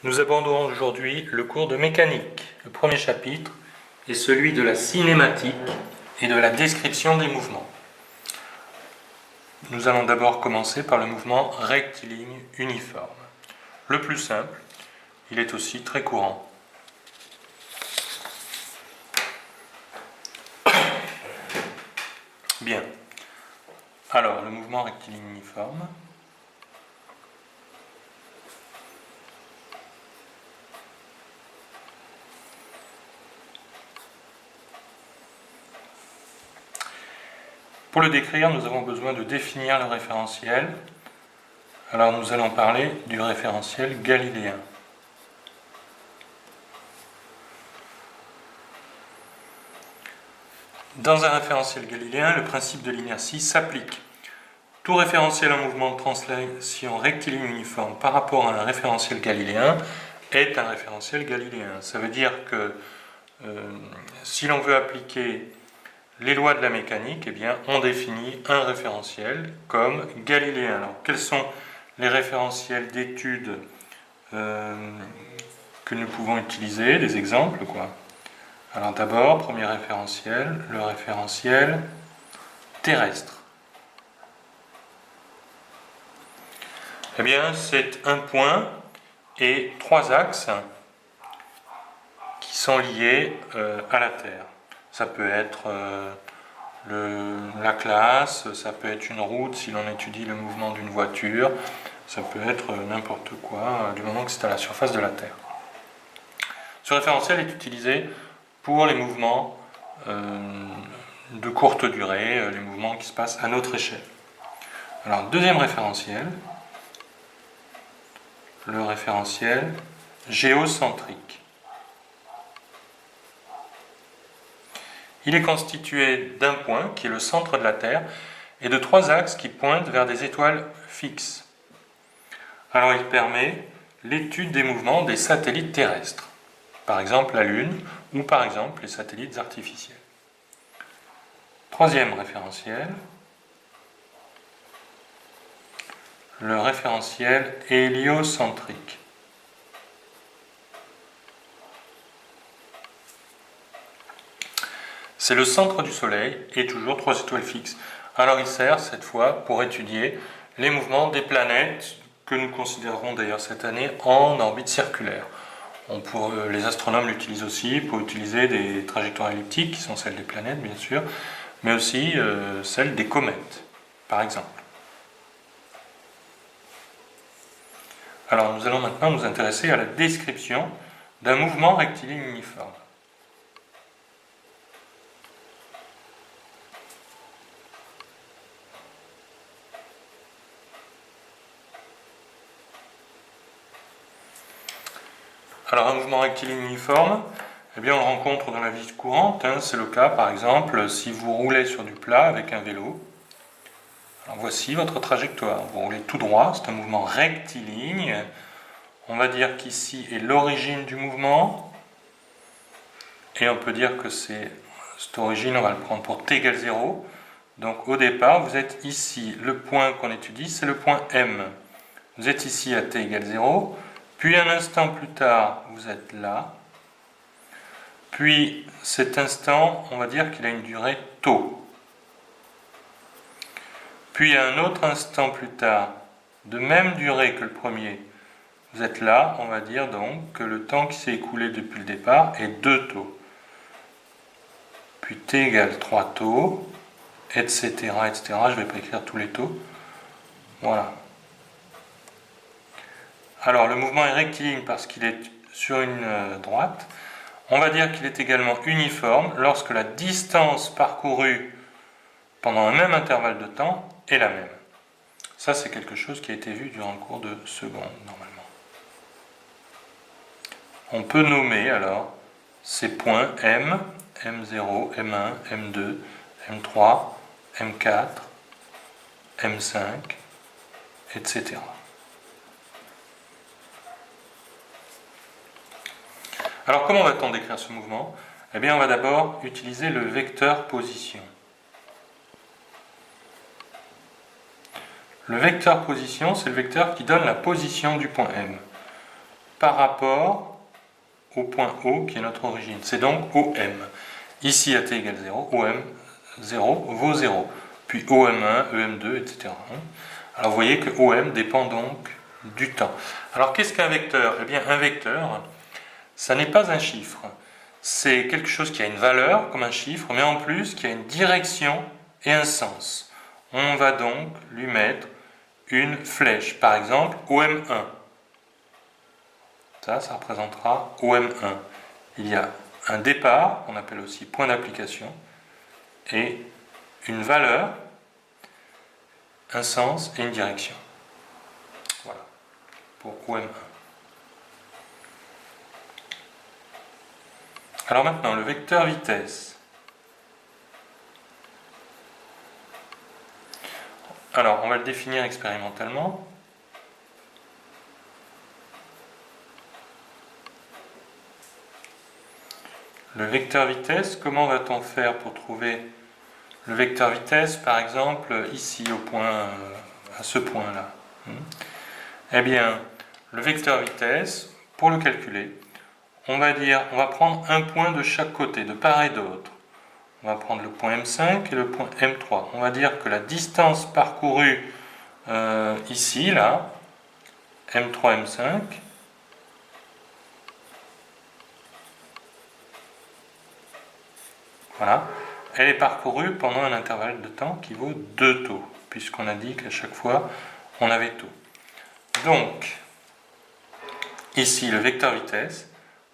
Nous abordons aujourd'hui le cours de mécanique. Le premier chapitre est celui de la cinématique et de la description des mouvements. Nous allons d'abord commencer par le mouvement rectiligne uniforme. Le plus simple, il est aussi très courant. Bien. Alors, le mouvement rectiligne uniforme. Pour le décrire, nous avons besoin de définir le référentiel. Alors nous allons parler du référentiel galiléen. Dans un référentiel galiléen, le principe de l'inertie s'applique. Tout référentiel en mouvement de translation rectiligne uniforme par rapport à un référentiel galiléen est un référentiel galiléen. Ça veut dire que si l'on veut appliquer les lois de la mécanique, eh bien, on définit un référentiel comme galiléen. Alors, quels sont les référentiels d'études que nous pouvons utiliser, des exemples, quoi. Alors d'abord, premier référentiel, le référentiel terrestre. Eh bien, c'est un point et trois axes qui sont liés à la Terre. Ça peut être la classe, ça peut être une route si l'on étudie le mouvement d'une voiture, ça peut être n'importe quoi du moment que c'est à la surface de la Terre. Ce référentiel est utilisé pour les mouvements de courte durée, les mouvements qui se passent à notre échelle. Alors, deuxième référentiel, le référentiel géocentrique. Il est constitué d'un point, qui est le centre de la Terre, et de trois axes qui pointent vers des étoiles fixes. Alors il permet l'étude des mouvements des satellites terrestres, par exemple la Lune, ou par exemple les satellites artificiels. Troisième référentiel, le référentiel héliocentrique. C'est le centre du Soleil et toujours trois étoiles fixes. Alors il sert cette fois pour étudier les mouvements des planètes que nous considérerons d'ailleurs cette année en orbite circulaire. Les astronomes l'utilisent aussi pour utiliser des trajectoires elliptiques qui sont celles des planètes bien sûr, mais aussi celles des comètes par exemple. Alors nous allons maintenant nous intéresser à la description d'un mouvement rectiligne uniforme. Alors un mouvement rectiligne uniforme, eh bien on le rencontre dans la vie courante, c'est le cas par exemple si vous roulez sur du plat avec un vélo. Alors voici votre trajectoire, vous roulez tout droit, c'est un mouvement rectiligne. On va dire qu'ici est l'origine du mouvement, et on peut dire que cette origine, on va le prendre pour t égale 0. Donc au départ, vous êtes ici, le point qu'on étudie, c'est le point M. Vous êtes ici à t égale 0. Puis un instant plus tard, vous êtes là. Puis cet instant, on va dire qu'il a une durée tau. Puis un autre instant plus tard, de même durée que le premier, vous êtes là, on va dire donc que le temps qui s'est écoulé depuis le départ est 2 taux. Puis t égale 3 taux, etc., etc. Je ne vais pas écrire tous les taux. Voilà. Alors le mouvement est rectiligne parce qu'il est sur une droite. On va dire qu'il est également uniforme lorsque la distance parcourue pendant un même intervalle de temps est la même. Ça, c'est quelque chose qui a été vu durant le cours de seconde, normalement. On peut nommer alors ces points M, M0, M1, M2, M3, M4, M5, etc. Alors comment va-t-on décrire ce mouvement ? Eh bien on va d'abord utiliser le vecteur position. Le vecteur position, c'est le vecteur qui donne la position du point M. par rapport au point O qui est notre origine. C'est donc OM. Ici, à t égale 0, OM 0 vaut 0. Puis OM1, EM2, etc. Alors vous voyez que OM dépend donc du temps. Alors qu'est-ce qu'un vecteur? Eh bien un vecteur, ça n'est pas un chiffre. C'est quelque chose qui a une valeur comme un chiffre, mais en plus qui a une direction et un sens. On va donc lui mettre une flèche. Par exemple, OM1. Ça représentera OM1. Il y a un départ, qu'on appelle aussi point d'application, et une valeur, un sens et une direction. Voilà, pour OM1. Alors maintenant, le vecteur vitesse. Alors, on va le définir expérimentalement. Le vecteur vitesse, comment va-t-on faire pour trouver le vecteur vitesse, par exemple, ici, au point, à ce point-là? Eh bien, le vecteur vitesse, pour le calculer, on va prendre un point de chaque côté, de part et d'autre. On va prendre le point M5 et le point M3. On va dire que la distance parcourue ici, là, M3, M5, voilà, elle est parcourue pendant un intervalle de temps qui vaut 2 taux, puisqu'on a dit qu'à chaque fois, on avait taux. Donc, ici, le vecteur vitesse,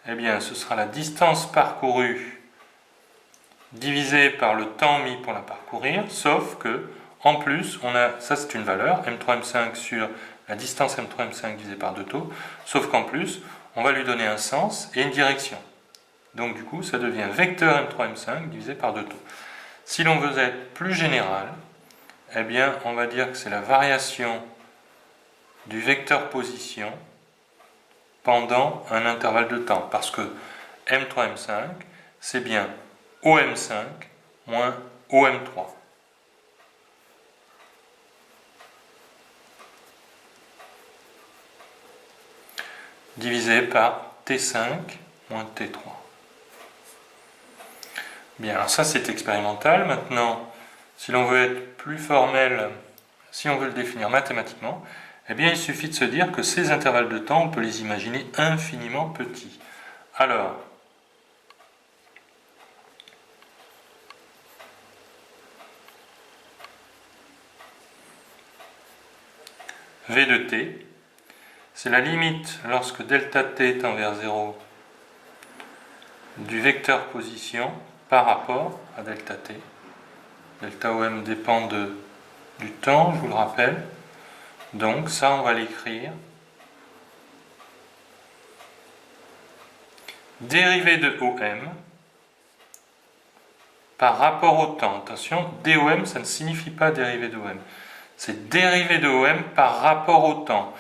eh bien, ce sera la distance parcourue divisé par le temps mis pour la parcourir, sauf que, en plus, on a, ça c'est une valeur, M3, M5 sur la distance M3, M5 divisé par 2 taux, sauf qu'en plus, on va lui donner un sens et une direction. Donc du coup, ça devient vecteur M3, M5 divisé par 2 taux. Si l'on veut être plus général, eh bien, on va dire que c'est la variation du vecteur position pendant un intervalle de temps, parce que M3, M5, c'est bien OM5 moins OM3. Divisé par T5 moins T3. Bien, alors ça c'est expérimental. Maintenant, si l'on veut être plus formel, si on veut le définir mathématiquement, eh bien il suffit de se dire que ces intervalles de temps, on peut les imaginer infiniment petits. Alors, V de t, c'est la limite lorsque delta t tend vers 0 du vecteur position par rapport à delta t. Delta OM dépend du temps, je vous le rappelle. Donc ça, on va l'écrire. Dérivée de OM par rapport au temps. Attention, DOM, ça ne signifie pas dérivée de OM. C'est dérivée de OM par rapport au temps.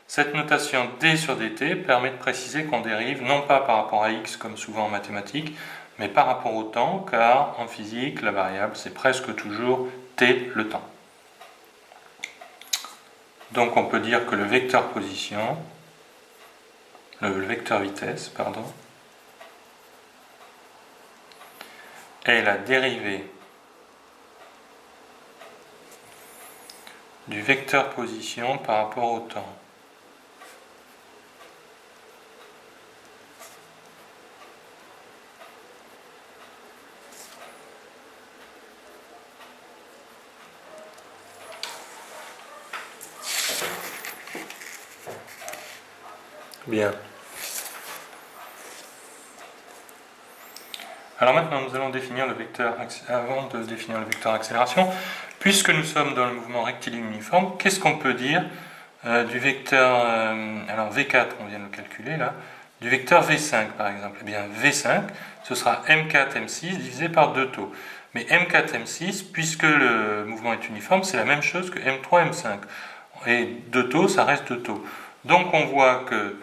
Cette notation d sur dt permet de préciser qu'on dérive non pas par rapport à x comme souvent en mathématiques, mais par rapport au temps, car en physique, la variable c'est presque toujours t le temps. Donc on peut dire que le vecteur position, le vecteur vitesse, pardon, est la dérivée du vecteur position par rapport au temps. Bien. Alors maintenant, nous allons définir le vecteur, avant de définir le vecteur accélération, puisque nous sommes dans le mouvement rectiligne uniforme, qu'est-ce qu'on peut dire du vecteur, alors V4, on vient de le calculer là, du vecteur V5 par exemple? Eh bien V5, ce sera M4, M6 divisé par 2 taux. Mais M4, M6, puisque le mouvement est uniforme, c'est la même chose que M3, M5. Et 2 taux, ça reste 2 taux. Donc on voit que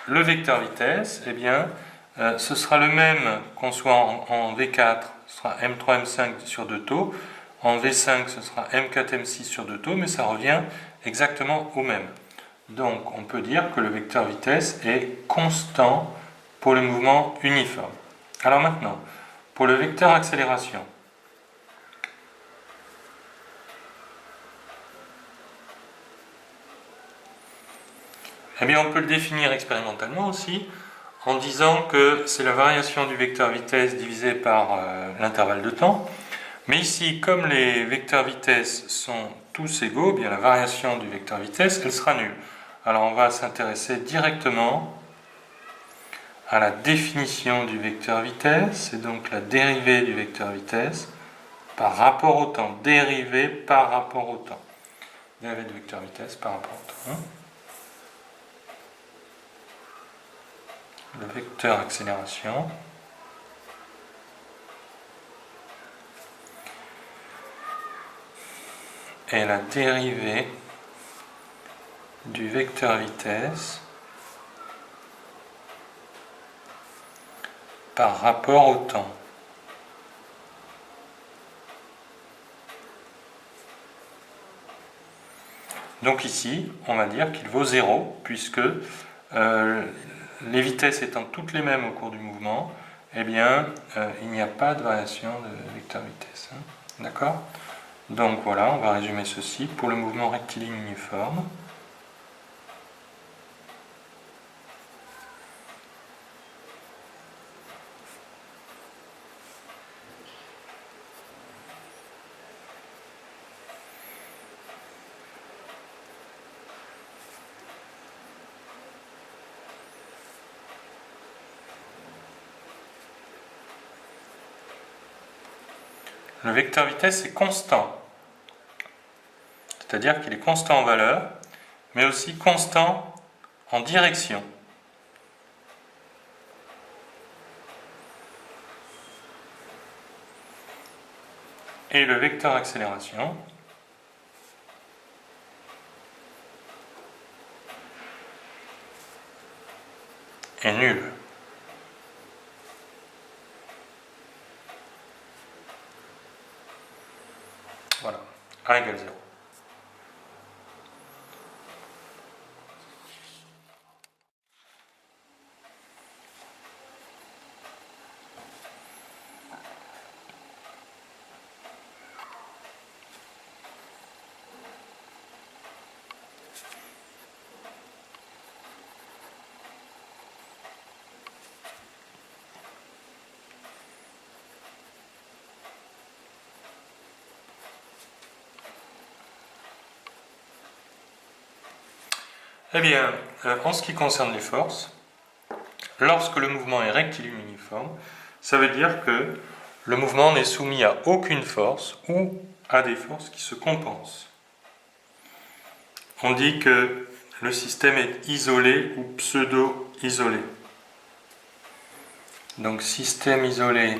le vecteur vitesse, eh bien, ce sera le même qu'on soit en V4, ce sera M3, M5 sur 2 taux. En V5, ce sera M4, M6 sur 2 taux, mais ça revient exactement au même. Donc on peut dire que le vecteur vitesse est constant pour le mouvement uniforme. Alors maintenant, pour le vecteur accélération, eh bien on peut le définir expérimentalement aussi en disant que c'est la variation du vecteur vitesse divisée par l'intervalle de temps. Mais ici, comme les vecteurs vitesse sont tous égaux, eh bien la variation du vecteur vitesse, elle sera nulle. Alors on va s'intéresser directement à la définition du vecteur vitesse, c'est donc la dérivée du vecteur vitesse par rapport au temps. Dérivée par rapport au temps. Dérivée du vecteur vitesse par rapport au temps. Le vecteur accélération est la dérivée du vecteur vitesse par rapport au temps. Donc ici, on va dire qu'il vaut 0, puisque les vitesses étant toutes les mêmes au cours du mouvement, eh bien, il n'y a pas de variation de vecteur vitesse. D'accord ? Donc voilà, on va résumer ceci. Pour le mouvement rectiligne uniforme, le vecteur vitesse est constant. C'est-à-dire qu'il est constant en valeur, mais aussi constant en direction. Et le vecteur accélération est nul. Voilà, A égale 0. Eh bien, en ce qui concerne les forces, lorsque le mouvement est rectiligne uniforme, ça veut dire que le mouvement n'est soumis à aucune force ou à des forces qui se compensent. On dit que le système est isolé ou pseudo-isolé. Donc système isolé,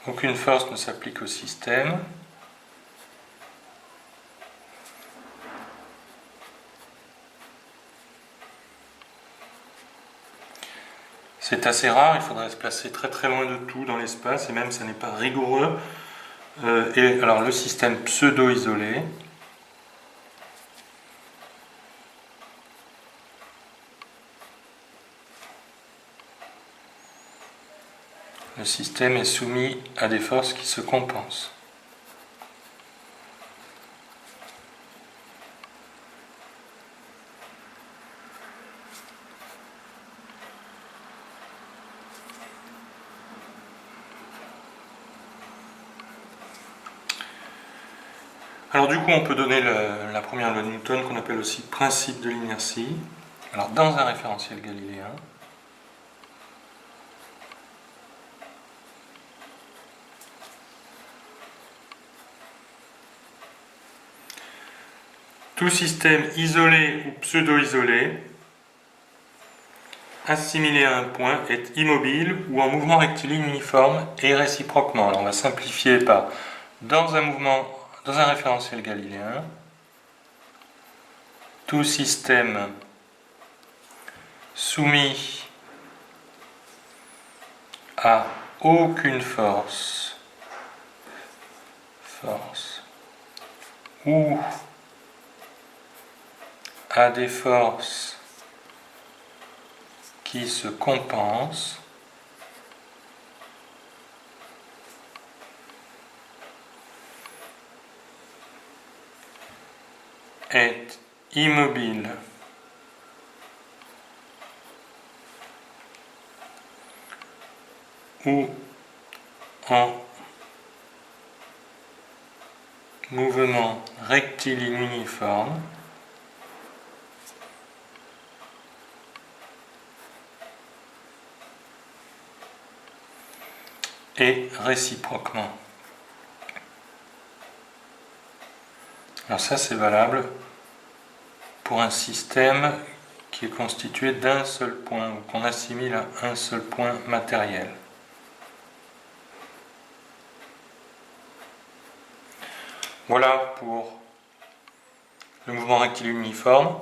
aucune force ne s'applique au système. C'est assez rare, il faudrait se placer très très loin de tout dans l'espace, et même ça n'est pas rigoureux. Et alors le système pseudo-isolé, le système est soumis à des forces qui se compensent. Alors du coup, on peut donner la première loi de Newton qu'on appelle aussi principe de l'inertie. Alors dans un référentiel galiléen, tout système isolé ou pseudo-isolé assimilé à un point est immobile ou en mouvement rectiligne uniforme et réciproquement. Alors on va simplifier par dans un référentiel galiléen, tout système soumis à aucune force ou à des forces qui se compensent est immobile ou en mouvement rectiligne uniforme et réciproquement. Alors ça, c'est valable pour un système qui est constitué d'un seul point, ou qu'on assimile à un seul point matériel. Voilà pour le mouvement rectiligne uniforme.